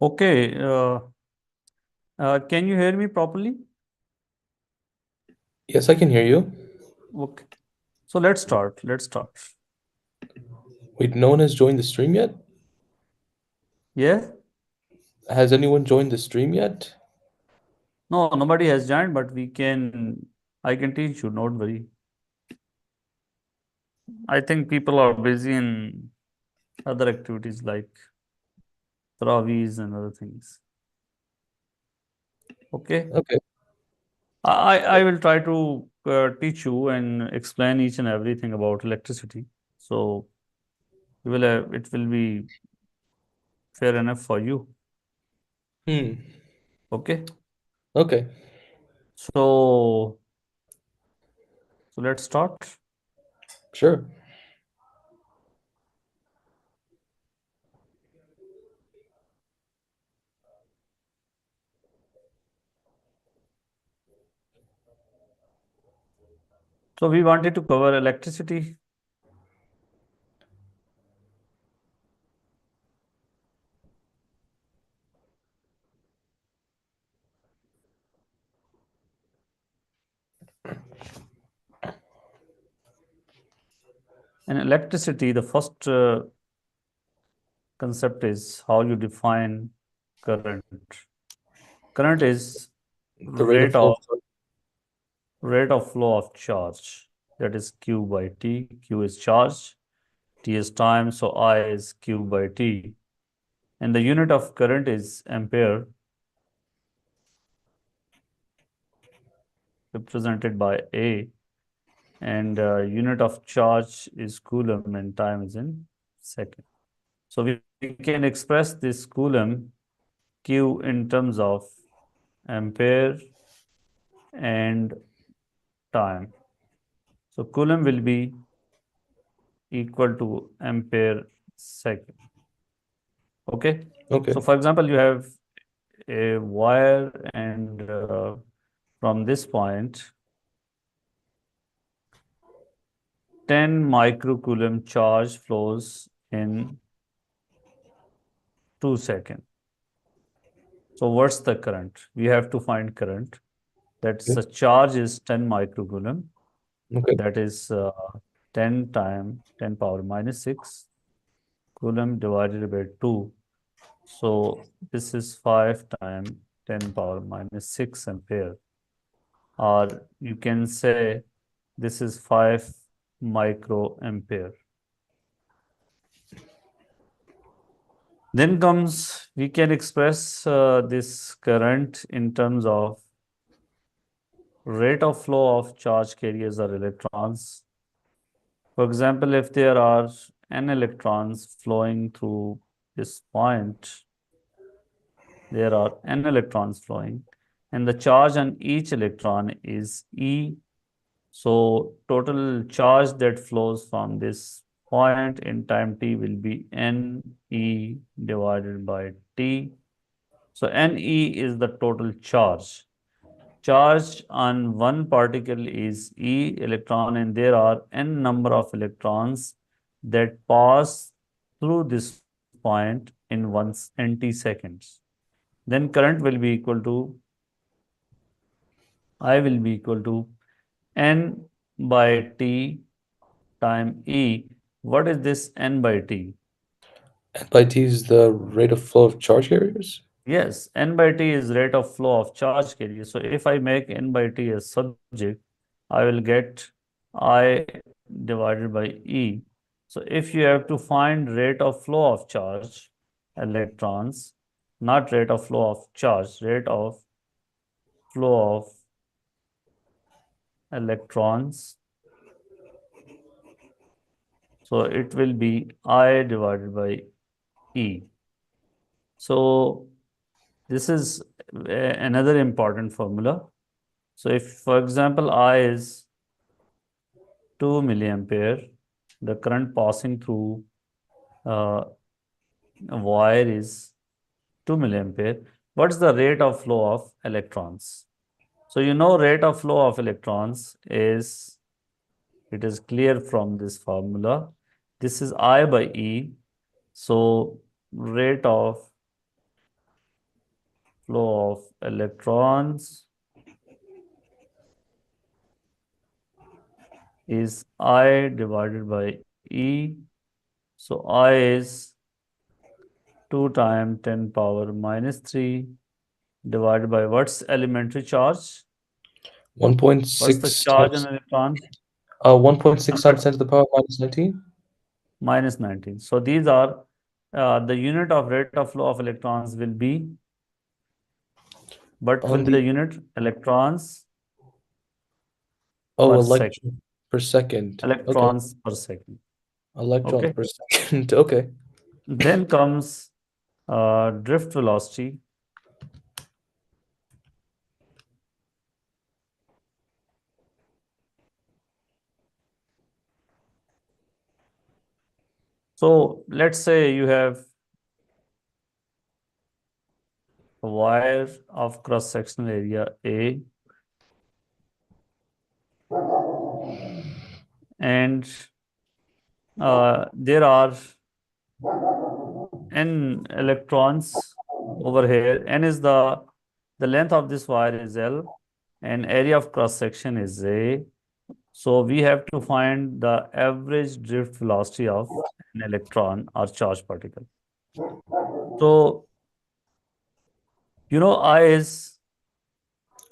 Okay, can you hear me properly? Yes, I can hear you. Okay, so let's start. Let's start. Wait, no one has joined the stream yet? Yeah? Has anyone joined the stream yet? No, nobody has joined, but I can teach you, don't worry. I think people are busy in other activities like Tarawees and other things. Okay, Okay, I will try to teach you and explain each and everything about electricity. So it will be fair enough for you. Hmm. Okay, Okay. so let's start. Sure. So we wanted to cover electricity. In electricity, the first concept is how you define current. Current is The rate of rate flow of of thought. rate of flow of charge. That is Q by T. Q is charge, T is time, so I is Q by T. And the unit of current is ampere, represented by A. And unit of charge is coulomb, and time is in second. So we can express this coulomb Q in terms of ampere and time. So coulomb will be equal to ampere second. Okay. Okay. So for example, you have a wire and from this point, 10 microcoulomb charge flows in 2 seconds. So what's the current? We have to find current. That's Okay. the charge is 10 microcoulomb. Okay. That is 10 times 10 power minus 6 coulomb divided by 2. So this is 5 times 10 power minus 6 ampere. Or you can say this is 5 microampere. Then comes, we can express this current in terms of rate of flow of charge carriers or electrons. For example, if there are n electrons flowing through this point, there are n electrons flowing, and the charge on each electron is E. So total charge that flows from this point in time t will be NE divided by T. So NE is the total charge. Charge on one particle is E electron, and there are n number of electrons that pass through this point in once nt seconds. Then current will be equal to I will be equal to N by T time E. What is this N by T? And by T is the rate of flow of charge carriers? Yes, N by T is rate of flow of charge carrier. So if I make N by T as subject, I will get I divided by E. So if you have to find rate of flow of charge, electrons, not rate of flow of charge, rate of flow of electrons. So it will be I divided by E. So this is another important formula. So if, for example, I is 2 milliampere, the current passing through uh, a wire is 2 milliampere. What's the rate of flow of electrons? So you know rate of flow of electrons is, it is clear from this formula. This is I by E. So rate of flow of electrons is I divided by E. So I is 2 times 10 power minus 3 divided by what's elementary charge? What's the 1.6 charge on times electron? 1.6 times 10 100 to the power minus 19. minus 19. So these are the unit of rate of flow of electrons will be, but will On be the the unit electrons oh, per second. electron per second. Okay. Electrons per second. Electrons Okay. per second. Okay. Then comes drift velocity. So let's say you have a wire of cross-sectional area A, and there are n electrons over here. N is the length of this wire is L, and area of cross section is A. So we have to find the average drift velocity of an electron or charged particle. So I is,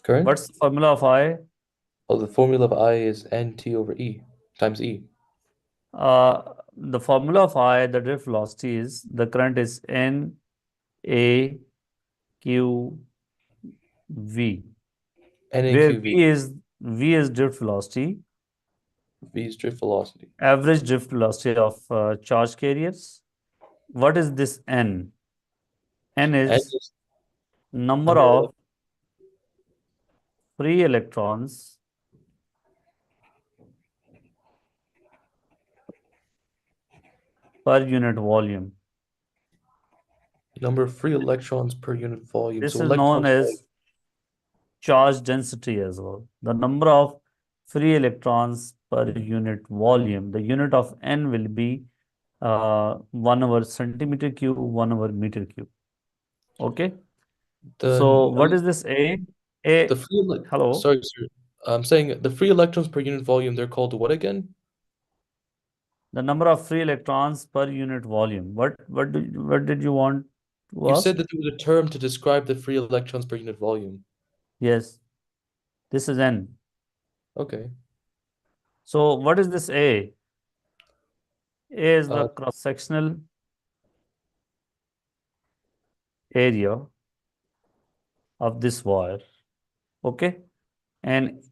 Current? what's the formula of I? Oh, the formula of I is nt over E times E. The formula of I, the drift velocity is, the current is N A Q V, N and where QV. V is drift velocity, V is drift velocity. average drift velocity of charge carriers. What is this N? N N is is number number of of free electrons per unit volume. number of free electrons per unit volume. This So is known electrons volume. as charge density as well. The number of free electrons per unit volume. The unit of N will be 1 over centimeter cube, 1 over meter cube. Okay. So what is this A? The A, free hello. sorry, sir. I'm saying the free electrons per unit volume, they're called what again? The number of free electrons per unit volume. What did you want to You ask? said that there was a term to describe the free electrons per unit volume. Yes, this is N. Okay. So what is this A? A is the Uh, cross-sectional area of this wire. Okay. And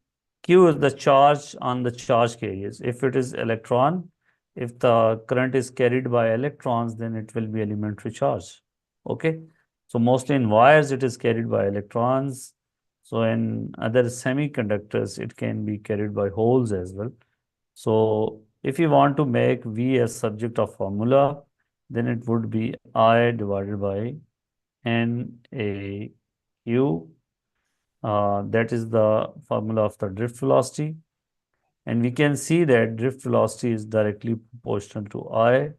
Q is the charge on the charge carriers. If it is electron, if the current is carried by electrons, then it will be elementary charge. Okay. So mostly in wires, it is carried by electrons. So in other semiconductors, it can be carried by holes as well. So if you want to make V as subject of formula, then it would be I divided by NAQ. That is the formula of the drift velocity. And we can see that drift velocity is directly proportional to I.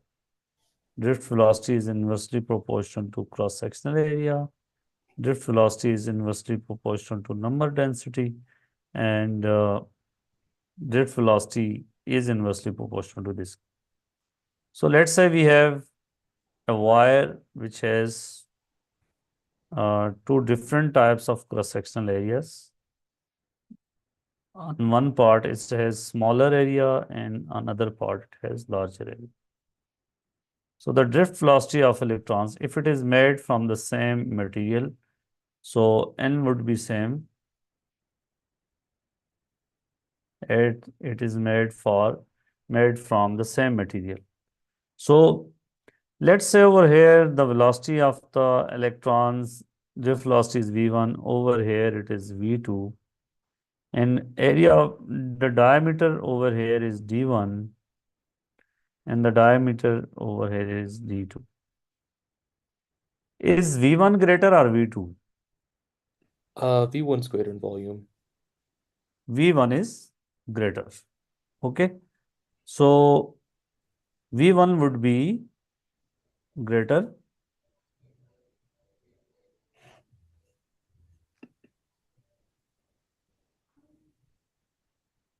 Drift velocity is inversely proportional to cross-sectional area. Drift velocity is inversely proportional to number density. And drift velocity is inversely proportional to this. So let's say we have a wire which has two different types of cross-sectional areas. On one part it has smaller area and another part it has larger area. So the drift velocity of electrons, if it is made from the same material, so N would be same. It is made from the same material. So let's say over here the velocity of the electrons, drift velocity is V1. Over here it is V2. And area of the diameter over here is D1 and the diameter over here is D2. Is V1 greater or V2? V1's greater in volume. V1 is greater. Okay. So V1 would be greater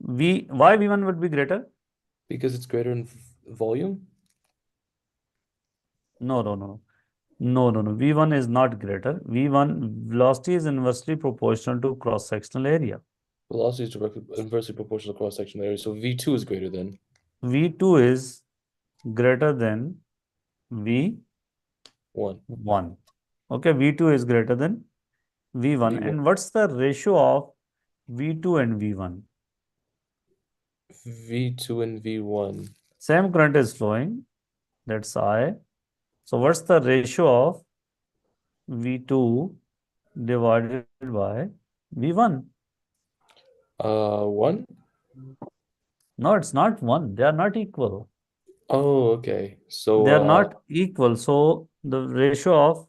Why V1 would be greater? because it's greater in volume. No, no, no. No, no, no. V1 is not greater. V1 velocity is inversely proportional to cross-sectional area. Velocity is inversely proportional to cross-sectional area, so V2 is greater than V2 is greater than V1. 1. Okay, V2 is greater than V1. V1. And what's the ratio of V2 and V1? V2 and V1. Same current is flowing. That's I. So what's the ratio of V2 divided by V1? 1? No, it's not 1. They are not equal. Oh, okay. They are So, not equal. So the ratio of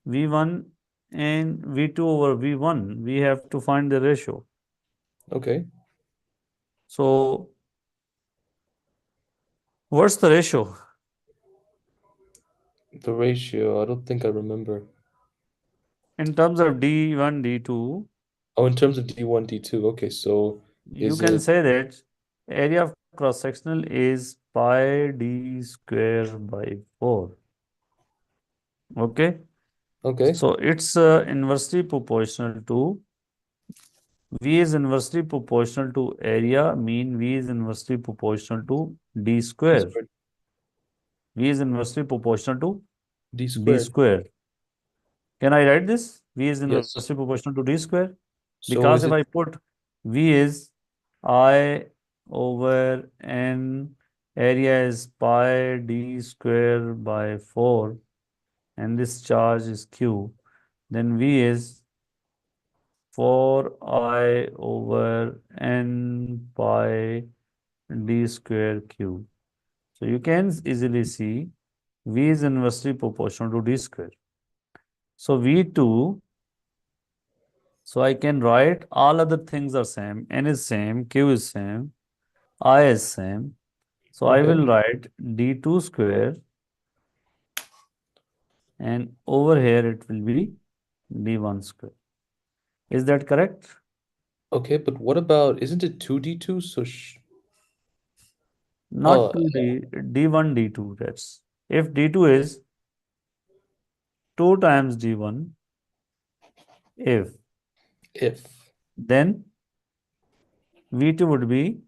V1 and V2 over V1, we have to find the ratio. okay. So what's the ratio? The ratio, I don't think I remember. In terms of D1, D2, Oh, in terms of D1, D2. Okay, so you is can it say that area of cross-sectional is pi d square by 4. Okay. okay? So it's inversely proportional to V is inversely proportional to area, mean V is inversely proportional to D D square. squared. V is inversely proportional to D D squared. square. Can I write this? V is Yes. inversely proportional to D square. So Because is if it I put V is I over N, area is pi D square by 4, and this charge is Q, then V is 4I over N pi D square Q. So you can easily see V is inversely proportional to D square. So V2, so I can write all other things are same. N is same, Q is same, I is same. So I okay? will write D2 square, and over here it will be D1 square. Is that correct? Okay, but what about, isn't it 2D2? So, Not oh, 2D, D1, D2. That's if D2 is 2 times D1, if if, then V2 would be,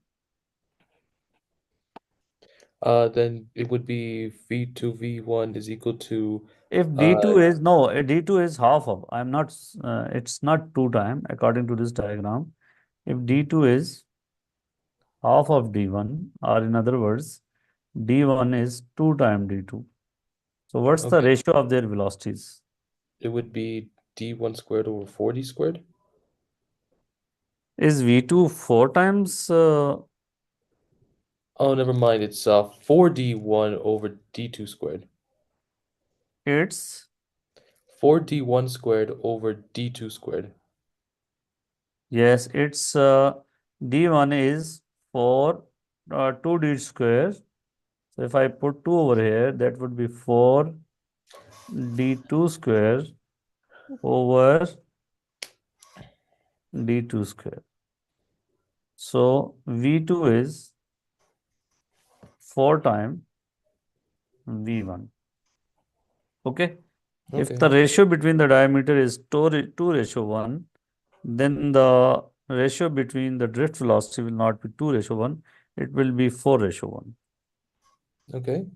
then it would be V2, V1 is equal to, if uh, D2 is, no, D2 is half of, I'm not, it's not 2 time according to this diagram. If D2 is half of D1, or in other words, D1 is 2 times D2. So what's the okay, ratio of their velocities? it would be D1 squared over 4D squared. Is V2 4 times, Oh, never mind. It's 4D1 over D2 squared. it's, 4D1 squared over D2 squared. yes, it's D1 is 4, 2D square. So if I put 2 over here, that would be 4 D2 square over D2 square. So V2 is 4 times V1. Okay. If Okay, the ratio between the diameter is 2 ratio 1, then the ratio between the drift velocity will not be 2 ratio 1, it will be 4 ratio 1. okay.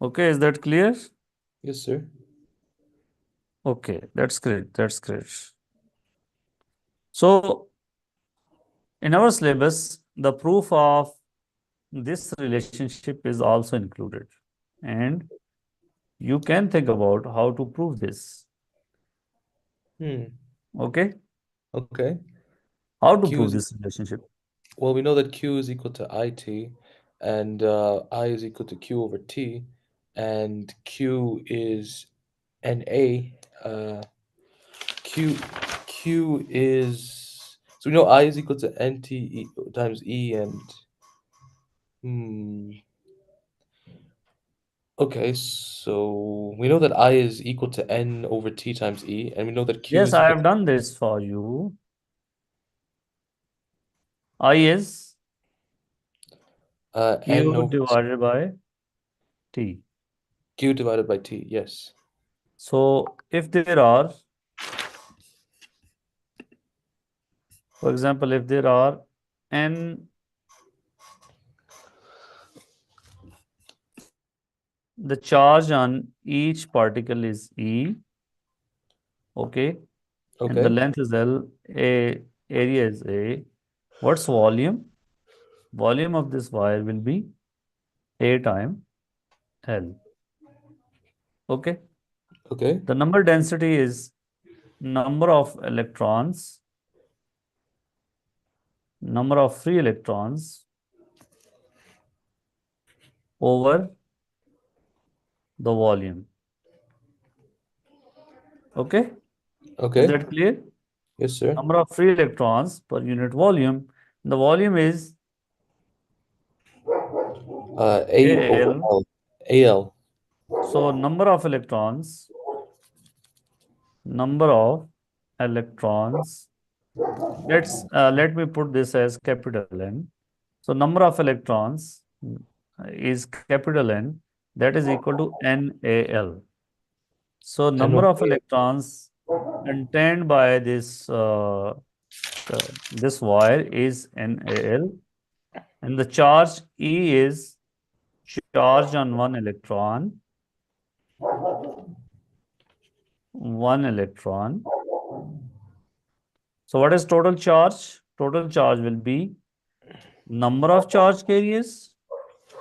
Okay, is that clear? Yes, sir. Okay, that's great. That's great. So in our syllabus, the proof of this relationship is also included. And you can think about how to prove this. Hmm. Okay? Okay. How to Q prove is, this relationship? well, we know that Q is equal to IT, and I is equal to Q over T, and Q is NA. Q Q is, so we know I is equal to NT times E, and hmm. Okay, so we know that I is equal to N over T times E, and we know that Q Yes, is I equal have to, done this for you. I is N Q over divided by T. Q divided by T. Yes. So if there are, for example, if there are n, the charge on each particle is E, okay, and the Okay. length is L, area is A. What's volume? Volume of this wire will be A time L. Okay. Okay. The number density is number of free electrons over the volume. Okay. Is Okay. that clear? Yes, sir. Number of free electrons per unit volume. The volume is A over AL. L. AL. So number of electrons. Let me put this as capital N. So number of electrons is capital N, that is equal to NaL. So N number over of AL. electrons contained by this wire is NaL, and the charge E is charge on one electron. So what is total charge? Total charge will be number of charge carriers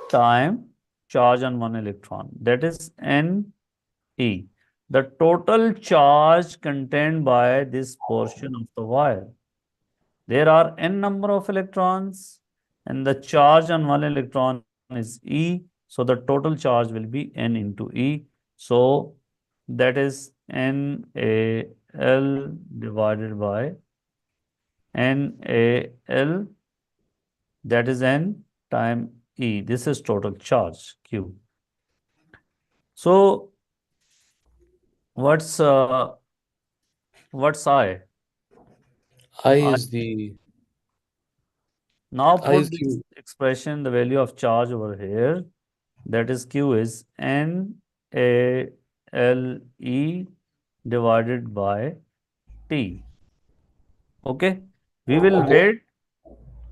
time charge on one electron. That is Ne. The total charge contained by this portion of the wire. There are n number of electrons and the charge on one electron is E. So the total charge will be n into E. So that is NaL divided by NaL, that is N time E. This is total charge Q. So what's I? I I is the now I is put this Q. expression, the value of charge over here. That is Q is NaLe divided by T. Okay. We will Okay. wait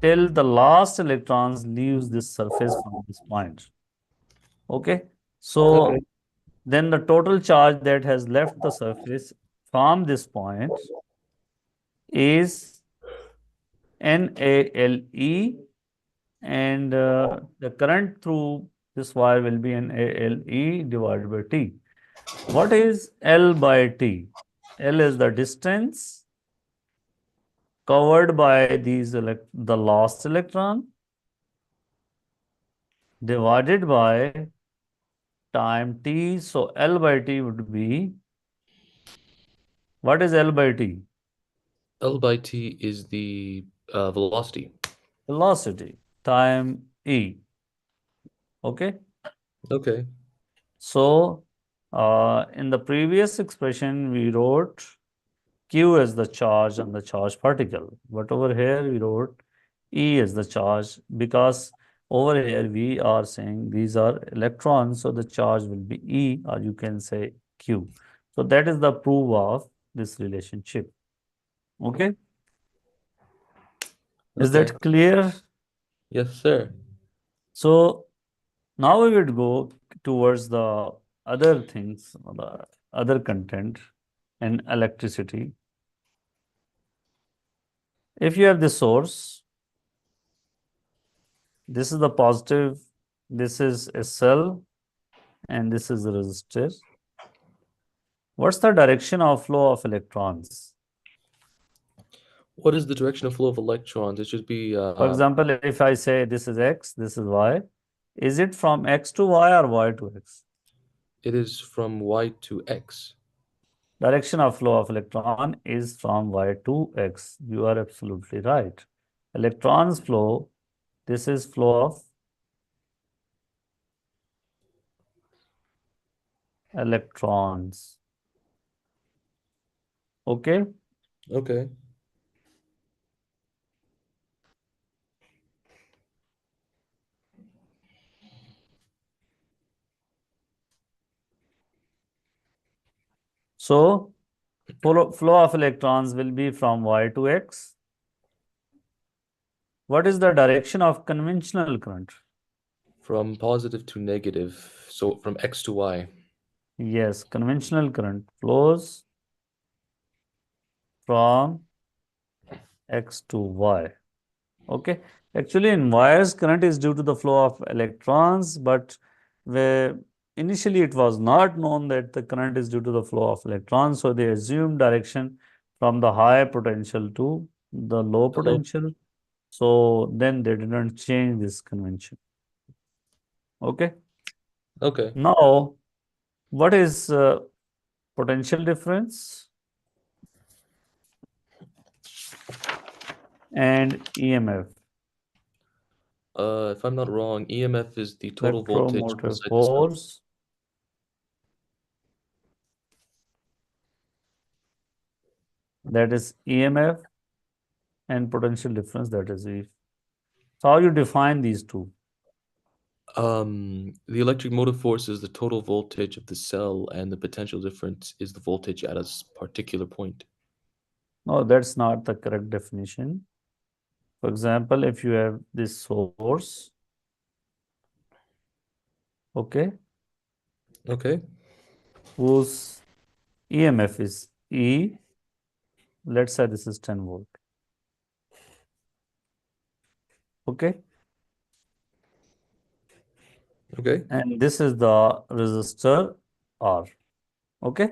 till the last electrons leaves this surface from this point. Okay. Okay. So then the total charge that has left the surface from this point is NaLe, and the current through this wire will be NaLe divided by T. What is L by T? L is the distance covered by the lost electron divided by time T. So L by T would be, what is L by T? L by T is the velocity. Velocity time E. Okay. Okay. So in the previous expression, we wrote Q as the charge on the charged particle. But over here, we wrote E as the charge because over here we are saying these are electrons, so the charge will be E, or you can say Q. So that is the proof of this relationship. Okay. Is Okay. that clear? Yes, sir. So now we would go towards the other things, the other content in electricity. If you have the source, this is the positive, this is a cell, and this is the resistor. What's the direction of flow of electrons? What is the direction of flow of electrons? It should be For example, if I say this is X, this is Y, is it from X to Y or Y to X? it is from Y to X. Direction of flow of electron is from Y to X. You are absolutely right. Electrons flow, this is flow of electrons. Okay. Okay. So flow of electrons will be from Y to X. What is the direction of conventional current? From positive to negative, so from X to Y. Yes, conventional current flows from X to Y. Okay. Actually, in wires, current is due to the flow of electrons, but where initially it was not known that the current is due to the flow of electrons, so they assumed direction from the high potential to the low Hello. potential. So then they didn't change this convention. Okay. Okay. Now, what is potential difference and EMF? If I'm not wrong, EMF is the total voltage Electromotive inside the cell. force, that is EMF, and potential difference, that is E. So how you define these two? The electric motive force is the total voltage of the cell, and the potential difference is the voltage at a particular point. No, that's not the correct definition. For example, if you have this source, okay, Okay. whose EMF is E, let's say this is 10 volt, okay, Okay. and this is the resistor R, okay.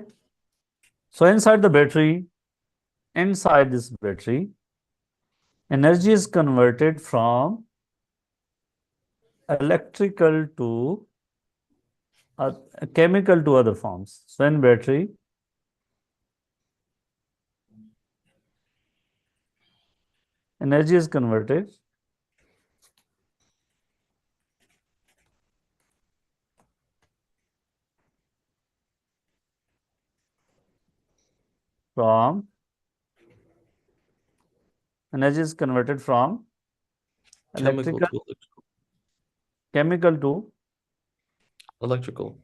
So inside this battery, energy is converted from electrical to uh, chemical to other forms. So in battery, energy is converted from energy is converted from Chemical electrical, to chemical to electrical.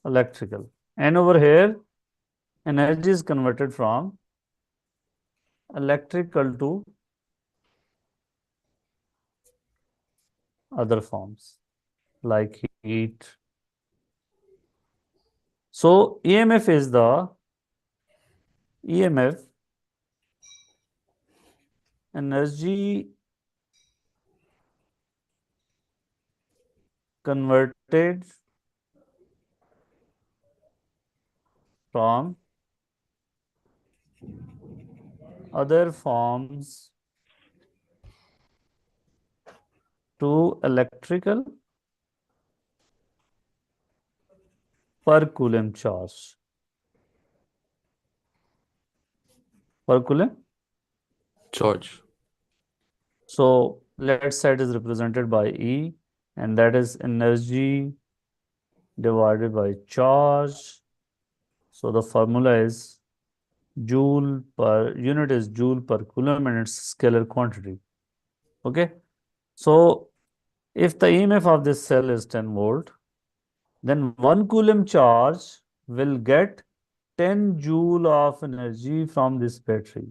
electrical. And over here, energy is converted from electrical to other forms like heat. So EMF is the EMF, energy converted from other forms to electrical per coulomb charge. Per coulomb. Charge. So let's say it is represented by E, and that is energy divided by charge. So the formula is joule per unit is joule per coulomb, and it's scalar quantity. Okay. So if the EMF of this cell is 10 volt, then 1 coulomb charge will get 10 joule of energy from this battery.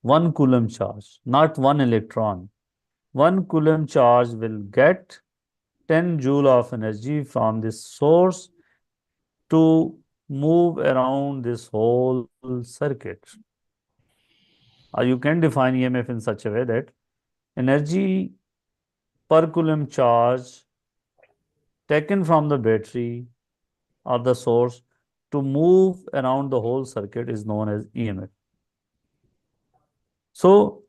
1 coulomb charge, not 1 electron. 1 coulomb charge will get 10 joule of energy from this source to move around this whole circuit. Or you can define EMF in such a way that energy per coulomb charge taken from the battery or the source to move around the whole circuit is known as EMF. So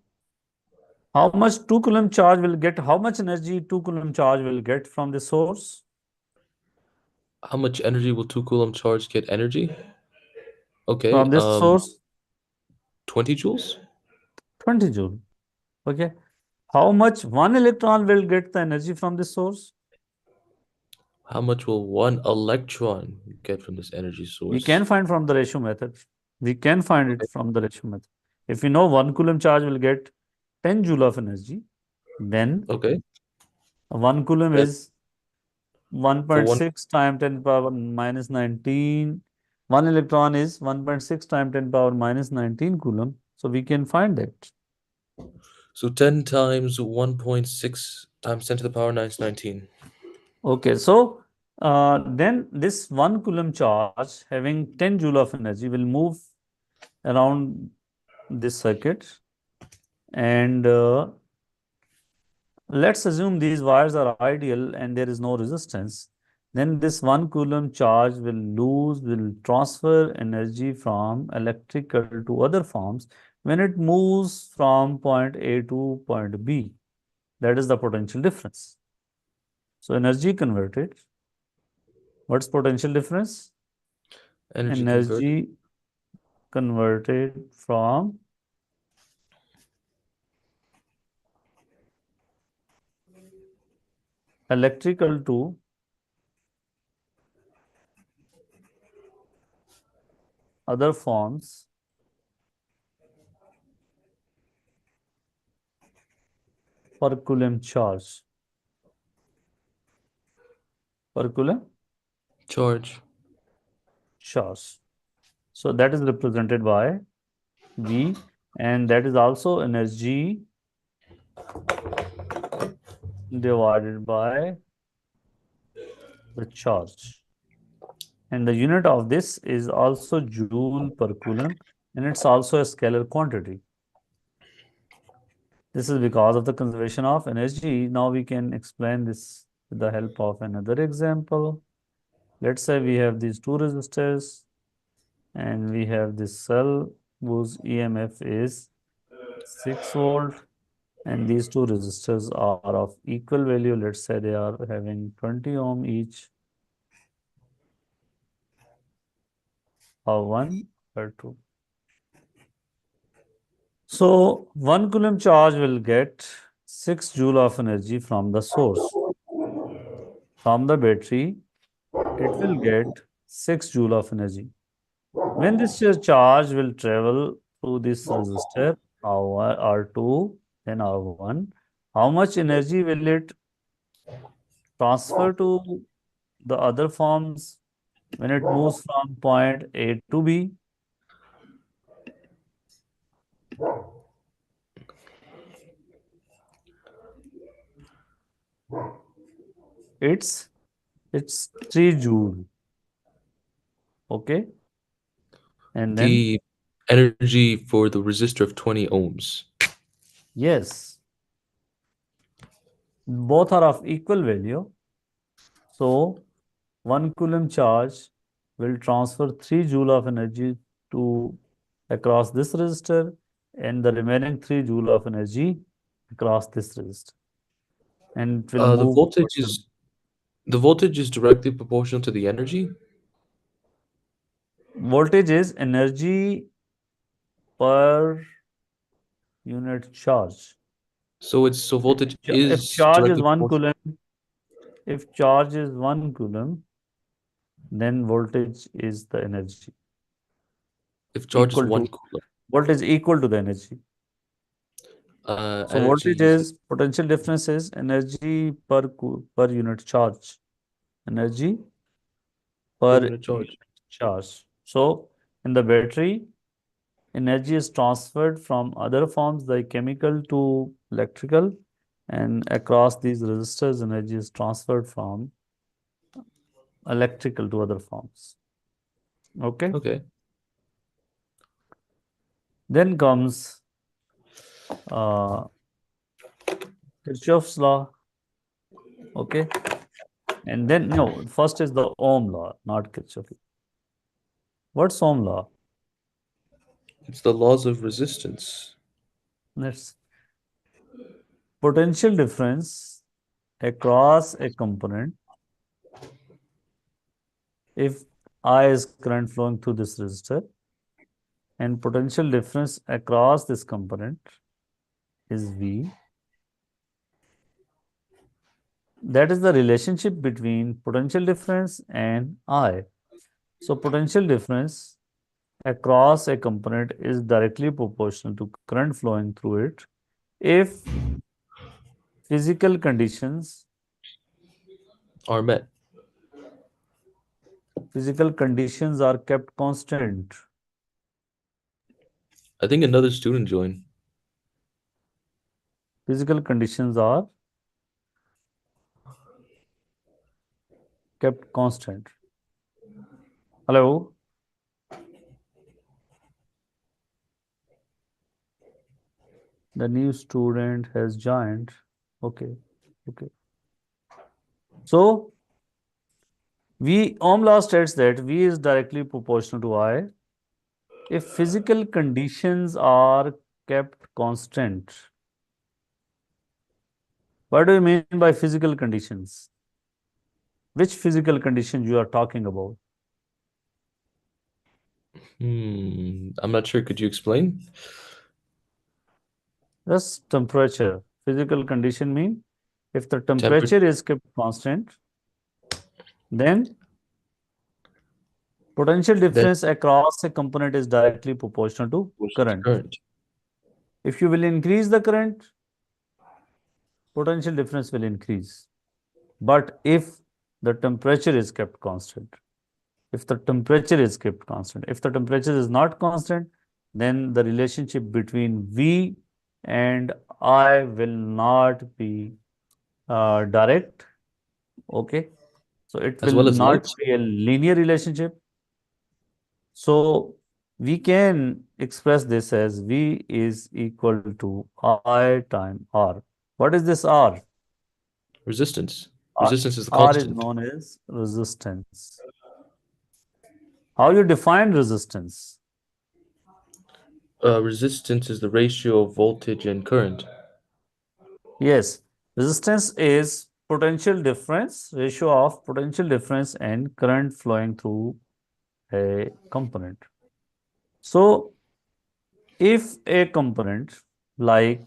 how much 2 coulomb charge will get, how much energy 2 coulomb charge will get from the source? How much energy will 2 coulomb charge get energy? Okay. From this source, 20 joules. 20 joule. Okay. How much 1 electron will get the energy from this source? How much will 1 electron get from this energy We source? can find from the ratio method. We can find it Okay. from the ratio method. If we know 1 coulomb charge will get 10 joule of energy, then Okay. 1 coulomb Then is For one, 1.6 times 10 power minus 19. One electron is 1.6 times 10 power minus 19 coulomb. So we can find that. so 10 times 1.6 times 10 to the power 9 is 19. Okay, so then this 1 coulomb charge having 10 joule of energy will move around this circuit, and let's assume these wires are ideal and there is no resistance. Then this 1 coulomb charge will transfer energy from electrical to other forms when it moves from point A to point B. That is the potential difference. So energy converted. What's potential difference? Energy converted. Energy converted from electrical to other forms per coulomb charge. Per coulomb Charge. charge. So that is represented by V, and that is also energy divided by the charge. And the unit of this is also joule per coulomb, and it's also a scalar quantity. This is because of the conservation of energy. Now we can explain this with the help of another example. Let's say we have these two resistors and we have this cell whose EMF is 6 volt, and these two resistors are of equal value. Let's say they are having 20 ohm each, or 1 or 2. So 1 coulomb charge will get 6 joule of energy from the source. From the battery, it will get 6 joule of energy. When this charge will travel through this resistor, R2, then R1, how much energy will it transfer to the other forms when it moves from point A to B? It's it's 3 joule. Okay. And then, The energy for the resistor of 20 ohms. yes, both are of equal value. So 1 coulomb charge will transfer 3 joule of energy to across this resistor, and the remaining 3 joule of energy across this resistor, and it will The move voltage towards the is directly proportional to the energy. voltage is energy per unit charge. So voltage If is charge is directly 1 proportional. coulomb, if charge is 1 coulomb, then voltage is the energy If charge is equal one to coulomb, voltage equal to the energy. So energy voltage is is potential difference is energy per unit charge. Energy per per unit charge. unit charge. So in the battery, energy is transferred from other forms like chemical to electrical, and across these resistors, energy is transferred from electrical to other forms. Okay. Okay. Then comes uh, Kirchhoff's law. Okay. And then, no, first is the Ohm law, not Kirchhoff. What's Ohm law? It's the laws of resistance. That's potential difference across a component. If I is current flowing through this resistor, and potential difference across this component is V, that is the relationship between potential difference and I. So potential difference across a component is directly proportional to current flowing through it if physical conditions Are met. Physical conditions are kept constant. I think another student joined. Physical conditions are kept constant. Hello? The new student has joined. Okay. Okay. So Ohm law states that V is directly proportional to I if physical conditions are kept constant. What do you mean by physical conditions? Which physical conditions you are talking about? I'm not sure. Could you explain? Yes, temperature. Physical condition mean if the Temperature temperature is kept constant, then potential that difference across a component is directly proportional to was current. current. If you will increase the current, potential difference will increase. But if the temperature is kept constant, if the temperature is kept constant, if the temperature is not constant, then the relationship between V and I will not be direct. Okay. So it As will well as not light. be a linear relationship. So we can express this as V is equal to I time R. What is this R? Resistance. R, Resistance is the R is constant. known as resistance. How you define resistance? Resistance is the ratio of voltage and current. Yes, resistance is potential difference, ratio of potential difference and current flowing through a component. So if a component like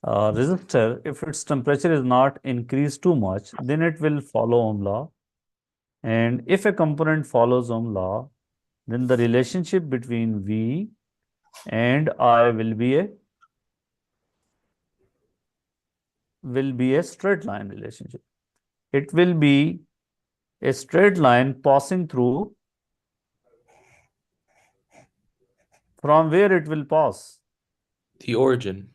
resistor, if its temperature is not increased too much, then it will follow Ohm law. And if a component follows Ohm law, then the relationship between V and I will be a straight line relationship. It will be a straight line passing through from where it will pass. The origin,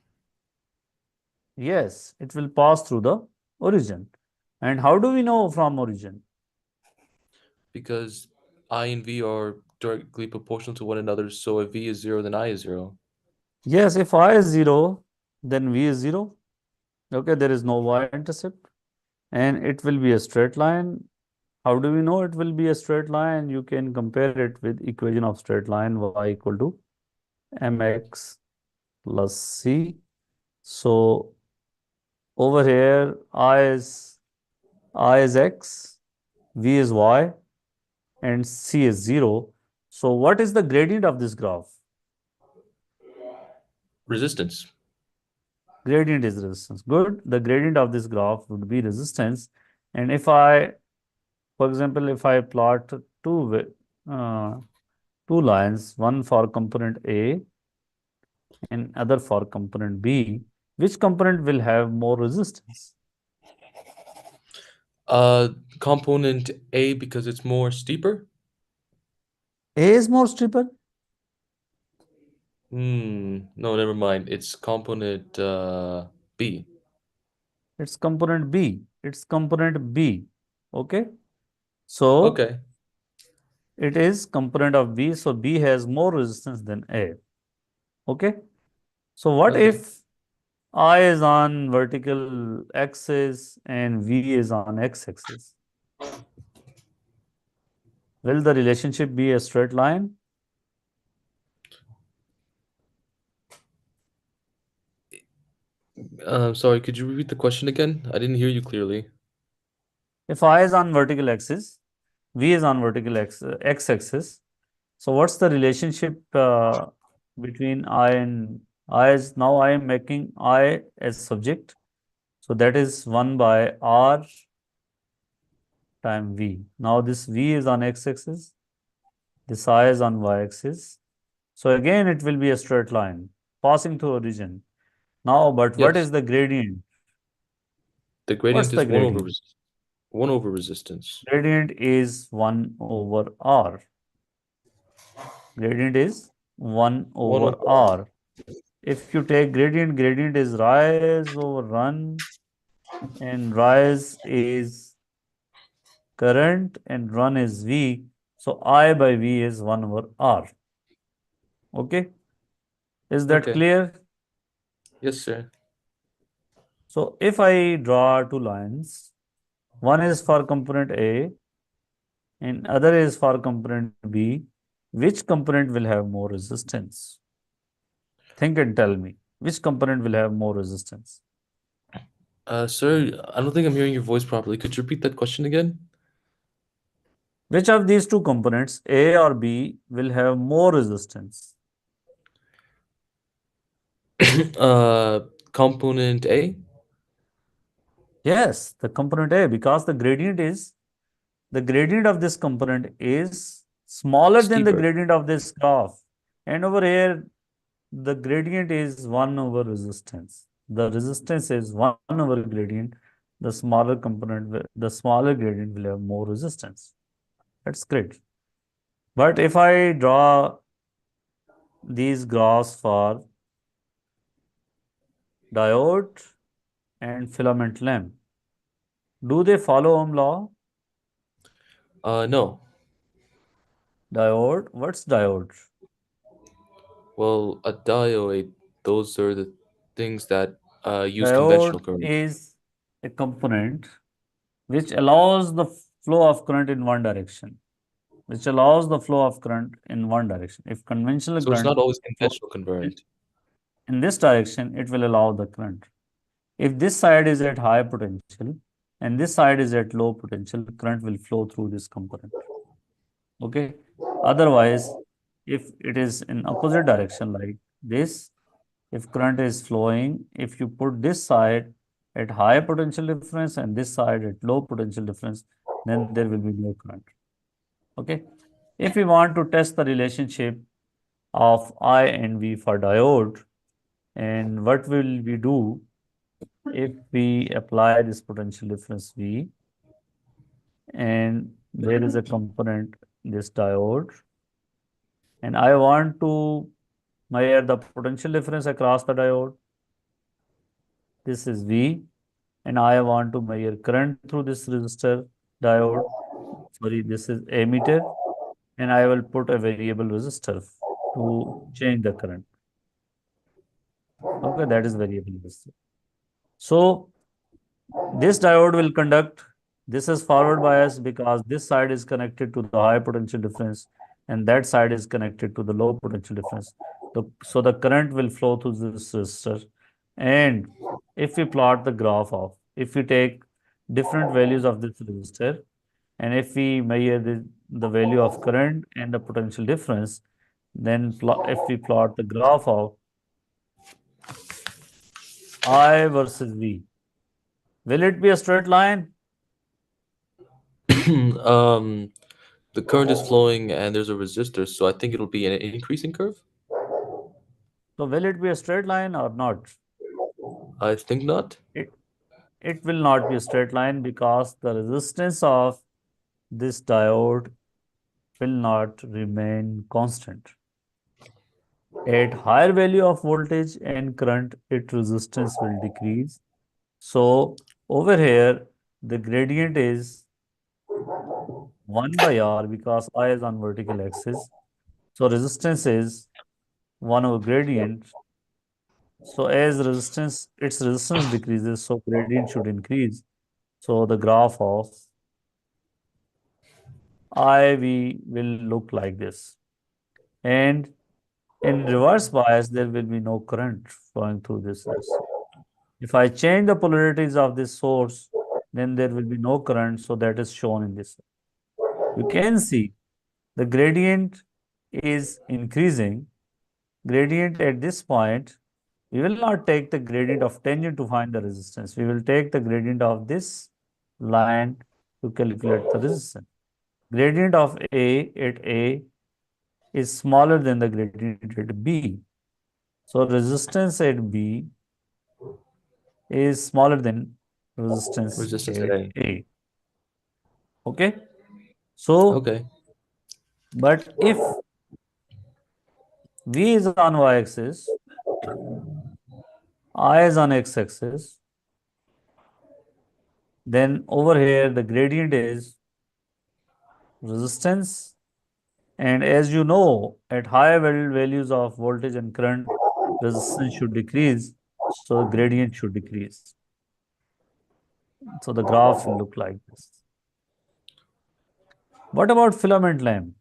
Yes, it will pass through the origin. And how do we know from origin? because I and V are directly proportional to one another. So if V is zero, then I is zero. Yes, if I is 0, then V is 0. Okay, there is no y-intercept. And it will be a straight line. How do we know it will be a straight line? You can compare it with equation of straight line y equal to mx plus c. So over here, I is x, v is y, and c is 0. So what is the gradient of this graph? Resistance. Gradient is resistance. Good. The gradient of this graph would be resistance. And if I, for example, if I plot uh, two lines, one for component A and other for component B, which component will have more resistance? Uh, Component A because it's more steeper. A is more steeper. No, never mind. It's component B. It's component B. It's component B. Okay. So Okay. it is component of B. So B has more resistance than A. Okay. So what Okay. if I is on vertical axis and V is on x-axis? Will the relationship be a straight line? Sorry, could you repeat the question again? I didn't hear you clearly. If I is on vertical axis, V is on vertical x-axis. So what's the relationship between I and I is now I am making I as subject. So that is 1 by R time V. Now this V is on x-axis, this I is on y-axis. So again, it will be a straight line passing through origin. Now, but what Yes. is the gradient? The What's gradient the is 1 over gradient? resistance. 1 over resistance. Gradient is 1 over R. Gradient is 1 1 over over. R. If you take gradient, gradient is rise over run, and rise is current, and run is V. So I by V is 1 over R. Okay? Is that Okay. clear? Yes, sir. So if I draw two lines, one is for component A and other is for component B, which component will have more resistance? Think and tell me, which component will have more resistance? Sir, I don't think I'm hearing your voice properly. Could you repeat that question again? Which of these two components, A or B, will have more resistance? uh, Component A? Yes, the component A, because the gradient of this component is smaller than the Steeper. gradient of this graph. And over here, the gradient is 1 over resistance. The resistance is 1 over gradient. The smaller gradient will have more resistance. That's great. But if I draw these graphs for diode and filament lamp, do they follow Ohm law? No. Diode, what's diode? Well, a diode, those are the things that use conventional Diode current. is a component which allows the flow of current in one direction, which allows the flow of current in one direction. If conventional So it's current not always flows conventional current. in this direction, it will allow the current. If this side is at high potential and this side is at low potential, current will flow through this component. Okay. Otherwise, if it is in opposite direction like this, if current is flowing, if you put this side at high potential difference and this side at low potential difference, then there will be no current. Okay. If we want to test the relationship of I and V for diode, and what will we do if we apply this potential difference V, and there is a component, this diode, and I want to measure the potential difference across the diode. This is V, and I want to measure current through this resistor diode. Sorry, this is ammeter, and I will put a variable resistor to change the current. Okay, that is variable resistor. So this diode will conduct. This is forward bias because this side is connected to the high potential difference and that side is connected to the low potential difference. So the current will flow through this resistor. And if we plot the graph of, if we take different values of this resistor and if we measure the value of current and the potential difference, then if we plot the graph of I versus V, will it be a straight line? um, the current is flowing and there's a resistor, so I think it'll be an increasing curve. So will it be a straight line or not? I think not. It, it will not be a straight line because the resistance of this diode will not remain constant. At higher value of voltage and current, its resistance will decrease. So over here, the gradient is 1 by R because I is on vertical axis. So resistance is 1 over gradient. So as its resistance decreases, so gradient should increase. So the graph of IV will look like this. And in reverse bias, there will be no current flowing through this resistor. If I change the polarities of this source, then there will be no current, so that is shown in this. You can see the gradient is increasing. Gradient at this point, we will not take the gradient of tangent to find the resistance. We will take the gradient of this line to calculate the resistance. Gradient of A at A is smaller than the gradient at B. So resistance at B is smaller than resistance Resistance at at A. A. Okay. So, Okay. but if V is on y-axis, I is on x-axis, then over here the gradient is resistance. And as you know, at higher values of voltage and current, resistance should decrease, so the gradient should decrease. So the graph will look like this. What about filament lamp?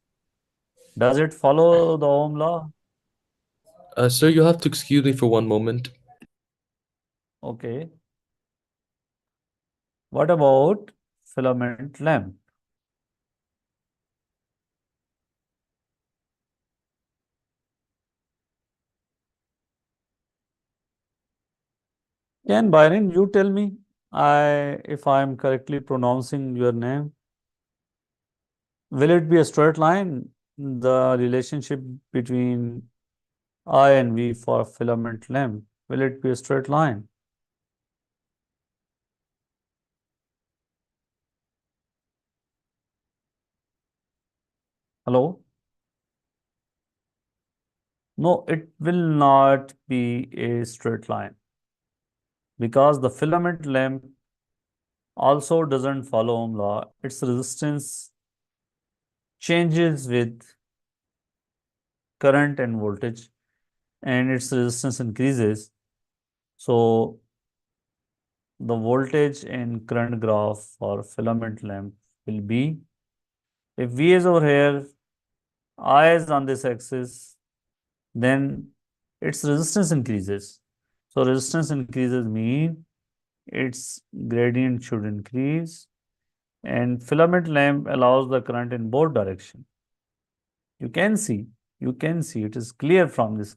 Does it follow the Ohm law? Sir, you'll have to excuse me for one moment. Okay. What about filament lamp? Can Byron, you tell me if I am correctly pronouncing your name? Will it be a straight line? The relationship between I and V for filament lamp. Will it be a straight line? Hello? No, it will not be a straight line because the filament lamp also doesn't follow Ohm law. Its resistance changes with current and voltage, and its resistance increases. So the voltage and current graph for filament lamp will be, if V is over here, I is on this axis, then its resistance increases. So resistance increases mean its gradient should increase, and filament lamp allows the current in both direction. You can see, you can see it is clear from this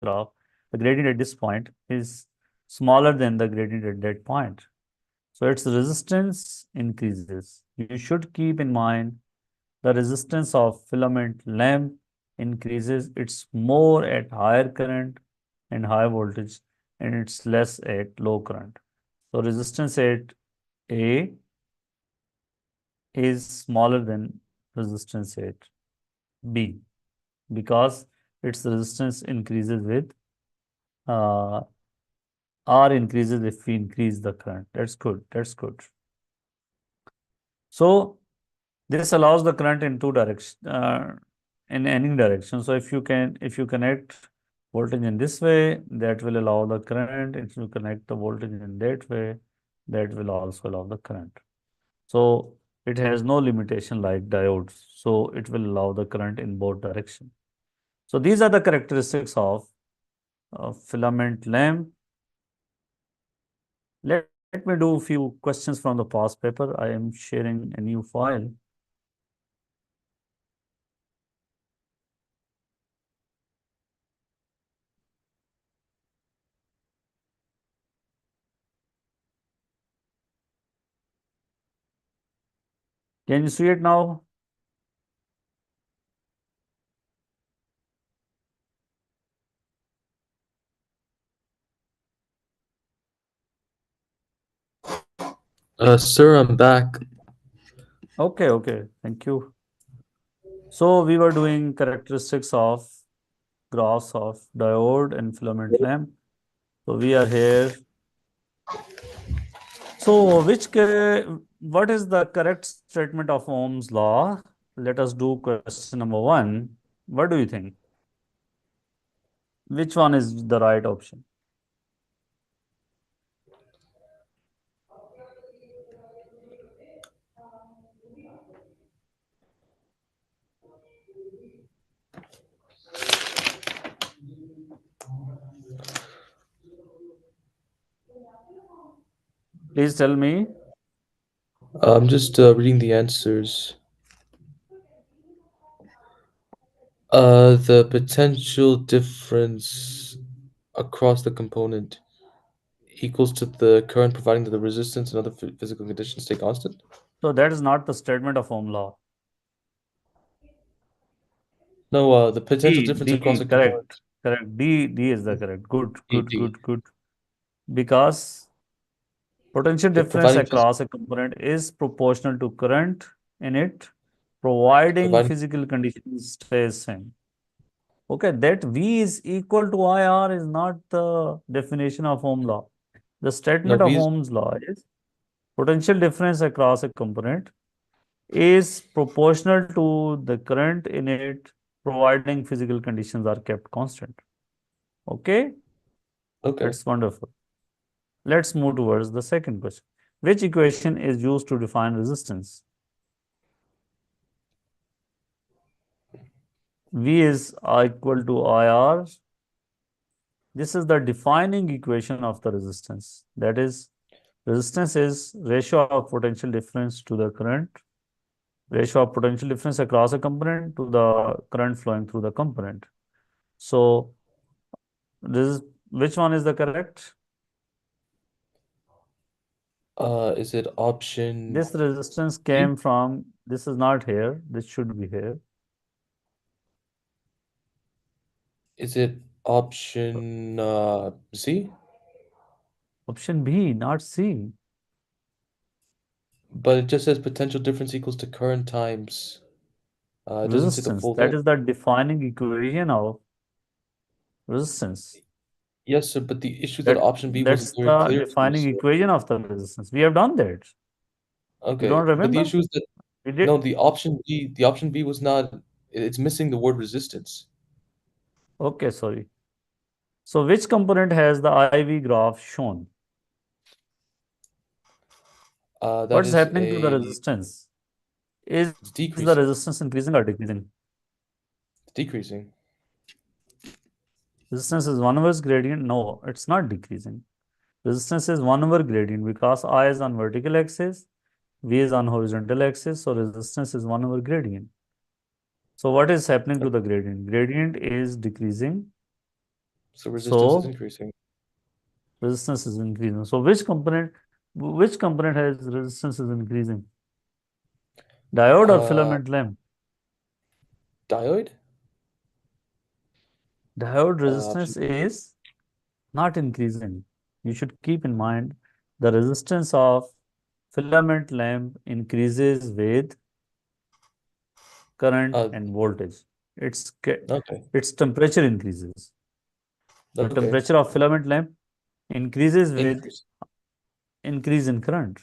graph. The gradient at this point is smaller than the gradient at that point. So its resistance increases. You should keep in mind the resistance of filament lamp increases. It's more at higher current and high voltage, and it's less at low current. So resistance at A is smaller than resistance at B because its resistance increases with uh, R increases if we increase the current. That's good. That's good. So this allows the current in two direction, in any direction. So if you connect voltage in this way, that will allow the current. If you connect the voltage in that way, that will also allow the current. So it has no limitation like diodes. So it will allow the current in both directions. So these are the characteristics of filament lamp. Let me do a few questions from the past paper. I am sharing a new file. Can you see it now? Sir, I'm back. Okay, okay. Thank you. So we were doing characteristics of graphs of diode and filament lamp. So we are here. So what is the correct statement of Ohm's law? Let us do question number one. What do you think? Which one is the right option? Please tell me. I'm just reading the answers. The potential difference across the component equals to the current providing that the resistance and other physical conditions stay constant. So that is not the statement of Ohm law. No, the potential difference across the Correct, component correct. D is the correct. Good, good, ED. good, good. Because Potential difference providing across a component is proportional to current in it, providing providing. physical conditions stays same. Okay, that V is equal to IR is not the definition of Ohm law. The No, statement of V is Ohm's law is potential difference across a component is proportional to the current in it, providing physical conditions are kept constant. Okay, okay. that's wonderful. Let's move towards the second question. Which equation is used to define resistance? V is equal to IR. This is the defining equation of the resistance. That is, resistance is ratio of potential difference to the current, ratio of potential difference across a component to the current flowing through the component. So, this is, which one is the correct? Is it option This resistance C? came from, this is not here, this should be here. Is it option C? Option B, not C. But it just says potential difference equals to current times. It doesn't say the Resistance, full that thing. is the defining equation of resistance. Yes, sir, but the issue that That option B wasn't that's very the clear to me, defining sir. equation of the resistance. We have done that. You Okay, don't but the remember? issue is that We no, did. the option B was not. It's missing the word resistance. Okay, sorry. So which component has the IV graph shown? That What's is happening to the a resistance? Is it's the decreasing. resistance increasing or decreasing? It's decreasing. Resistance is 1 over gradient? No, it's not decreasing. Resistance is 1 over gradient because I is on vertical axis, V is on horizontal axis, so resistance is 1 over gradient. So what is happening to the gradient? Gradient is decreasing, So resistance is so increasing. resistance is increasing. So which component has resistance is increasing? Diode or Uh, filament lamp? Diode? Diode Option. resistance is not increasing. You should keep in mind the resistance of filament lamp increases with current Uh, and voltage. Its okay, its temperature increases. The okay. temperature of filament lamp increases with Increase. increase in current.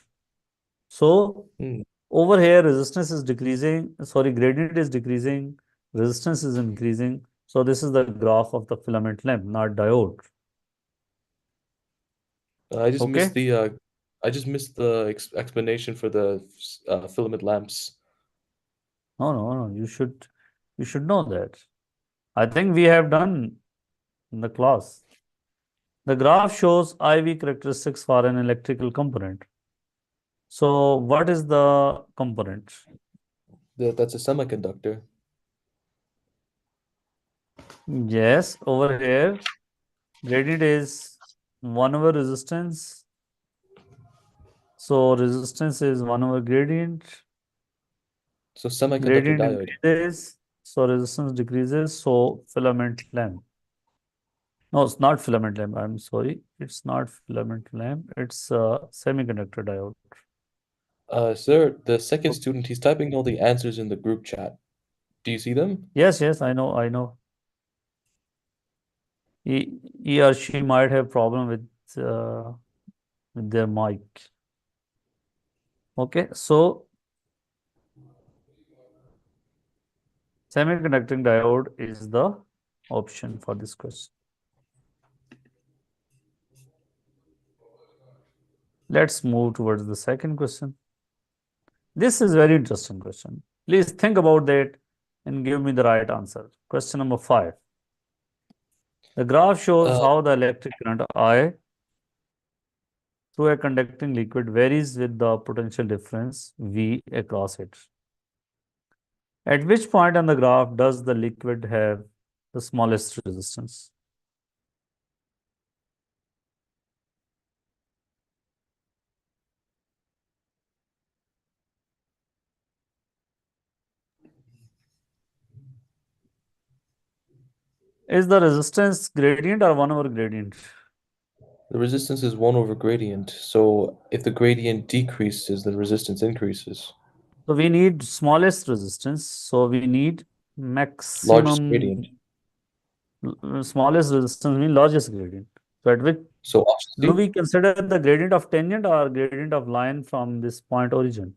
So Hmm. over here resistance is decreasing, sorry, gradient is decreasing, resistance is increasing. So this is the graph of the filament lamp, not diode. I just missed Okay? the explanation for the filament lamps. No, no, no. You should know that. I think we have done in the class. The graph shows IV characteristics for an electrical component. So what is the component? That's a semiconductor. Yes, over here, gradient is 1 over resistance. So resistance is 1 over gradient. So semiconductor Gradient diode. increases, so resistance decreases, so filament lamp. No, it's not filament lamp. I'm sorry. It's not filament lamp. It's semiconductor diode. Sir, the second Oh, student, he's typing all the answers in the group chat. Do you see them? yes, yes, I know, I know. He or she might have problem with their mic. Okay, so semiconducting diode is the option for this question. Let's move towards the second question. This is very interesting question. Please think about that and give me the right answer. Question number 5. The graph shows Uh, how the electric current I through a conducting liquid varies with the potential difference V across it. At which point on the graph does the liquid have the smallest resistance? Is the resistance gradient or 1 over gradient? The resistance is 1 over gradient. So if the gradient decreases, then resistance increases. So we need smallest resistance. So we need Largest gradient. maximum smallest resistance means largest gradient. So at which So option do C, we consider the gradient of tangent or gradient of line from this point origin?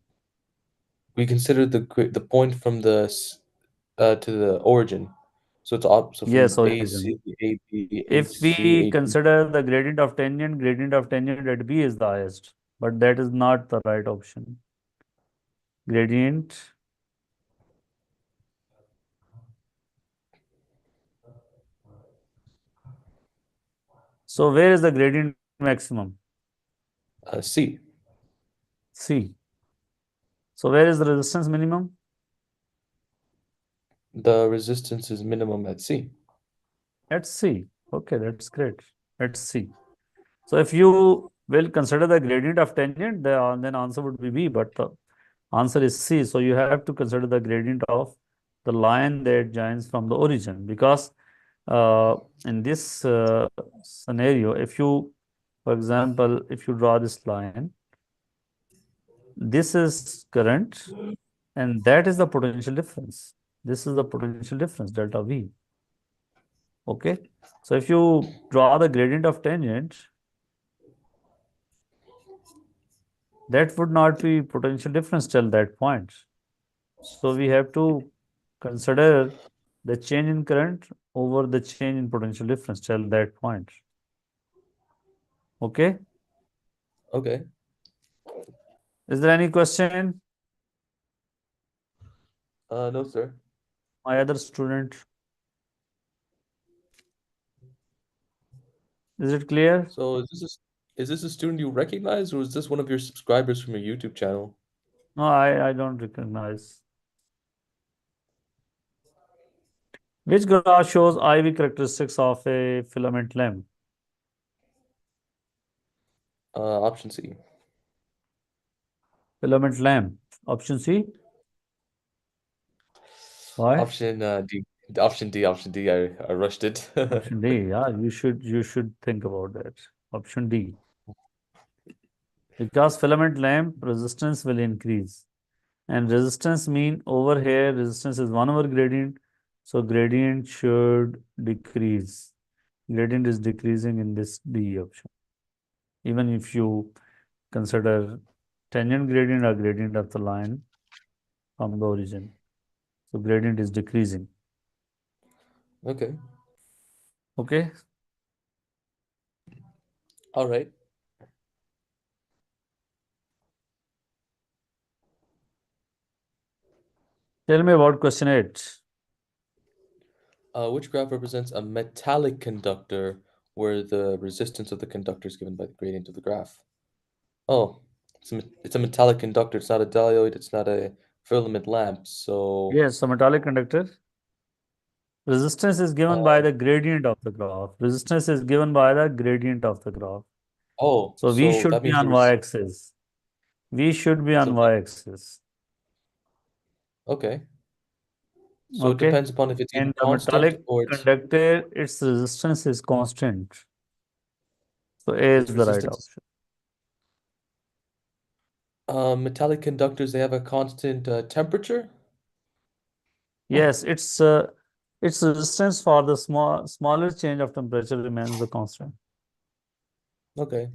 we consider the point from to the origin. So so Yes, from AC, origin. AB, If AC, we AB. consider the gradient of tangent at B is the highest, but that is not the right option. Gradient. So where is the gradient maximum? C. C. So where is the resistance minimum? The resistance is minimum at C. At C. Okay, that's great. At C. So if you will consider the gradient of tangent, then answer would be B, but the answer is C. So you have to consider the gradient of the line that joins from the origin, because uh, in this scenario, if you, for example, if you draw this line, this is current and that is the potential difference. This is the potential difference, delta V. Okay. So if you draw the gradient of tangent, that would not be potential difference till that point. So we have to consider the change in current over the change in potential difference till that point. Okay. Okay. Is there any question? No, sir. My other student, is it clear? So is this a student you recognize, or is this one of your subscribers from your YouTube channel? No, I don't recognize. Which graph shows IV characteristics of a filament lamp? Option C. Filament lamp. Option C. Why? Option D. Option D. Option D. I rushed it. Option D. Yeah, you should think about that. Option D. Because filament lamp resistance will increase. And resistance mean over here, resistance is 1 over gradient. So gradient should decrease. Gradient is decreasing in this D option. Even if you consider tangent gradient or gradient of the line from the origin. So gradient is decreasing. Okay. Okay. All right. Tell me about question 8. Which graph represents a metallic conductor where the resistance of the conductor is given by the gradient of the graph? Oh, it's a metallic conductor. It's not a diode. It's not a filament lamp. So, Yes, so metallic conductor. Resistance is given by uh, the gradient of the graph. Resistance is given by the gradient of the graph. oh, So we so should that be means on y-axis. We should be on so that, y-axis. okay. So it Okay. depends upon if it's either And the constant metallic or conductor, its resistance is constant. So A is its the right resistance. option. Metallic conductors, they have a constant temperature. Yes, its resistance for the smaller change of temperature remains the constant. Okay.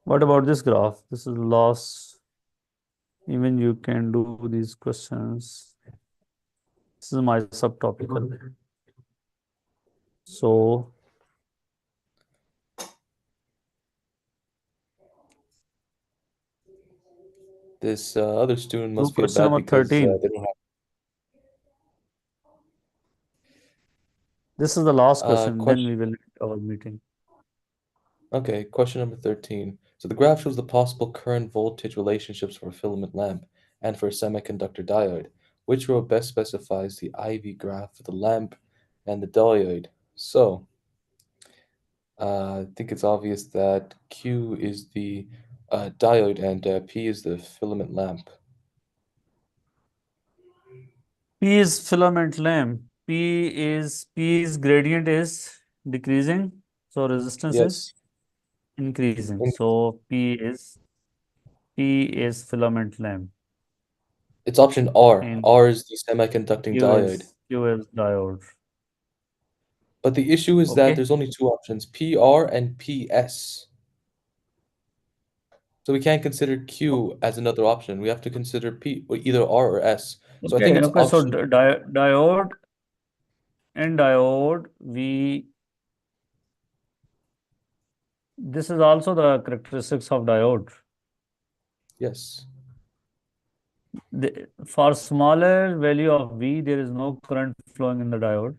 What about this graph? This is loss. Even you can do these questions. This is my subtopical. So This other student do must feel question bad number because 13. they don't have. This is the last question, then Question. we will end our meeting. Okay, question number 13. So the graph shows the possible current voltage relationships for a filament lamp and for a semiconductor diode. Which row best specifies the IV graph for the lamp and the diode. So, I think it's obvious that Q is the diode and P is the filament lamp. P is filament lamp. P's gradient is decreasing, so resistance is Yes. increasing. In- So P is filament lamp, It's option R. and R is the semiconducting diode. Q is diode. But the issue is that Okay. there's only two options, PR and PS. So we can't consider Q as another option. We have to consider P, or either R or S. So I think Okay. it's Okay. So option. diode and diode, we this is also the characteristics of diode. Yes. For smaller value of V, there is no current flowing in the diode.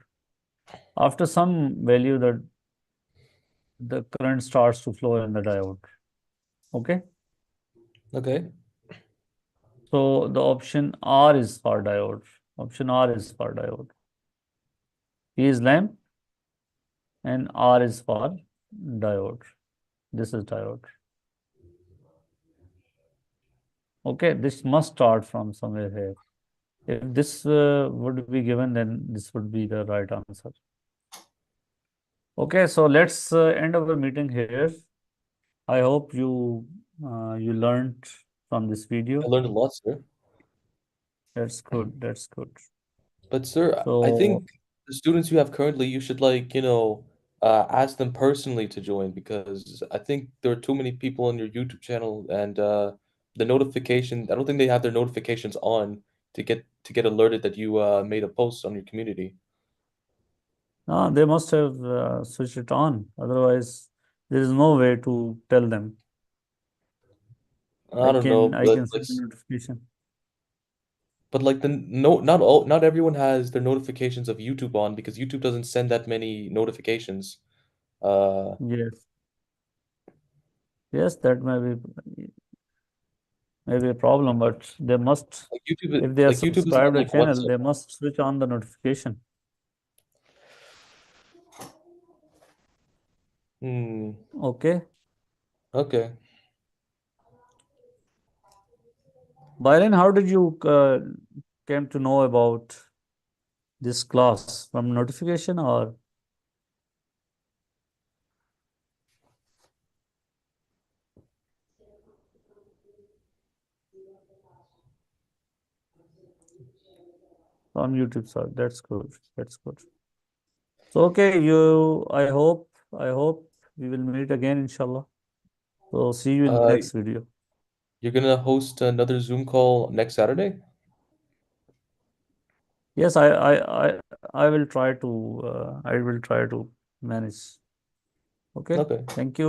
After some value, the current starts to flow in the diode. Okay. Okay. So the option R is for diode. Option R is for diode. P is lamp and R is for diode. This is diode. Okay, this must start from somewhere here. If this would be given, then this would be the right answer. Okay, so let's end our meeting here. I hope you learned from this I video. learned a lot, sir. That's good. That's good. But sir, I So think the students you have currently, you should like, ask them personally to join because I think there are too many people on your YouTube channel and the notification, I don't think they have their notifications on to get alerted that you made a post on your community. they must have switched it on. Otherwise, there is no way to tell them. I don't know, I can send a notification. but like the no not everyone has their notifications of YouTube on because YouTube doesn't send that many notifications. Uh Yes. Yes, that may be a problem, but they must, if they are like YouTube is not subscribed to like the channel, WhatsApp. they must switch on the notification. Hmm. Okay. Okay. Byron, how did you came to know about this class from notification or from YouTube? Sir, that's good. That's good. So okay, I hope we will meet again, inshallah. So see you in the Uh, next video. you're gonna host another Zoom call next Saturday? Yes, I will try to manage. Okay. Okay. Thank you.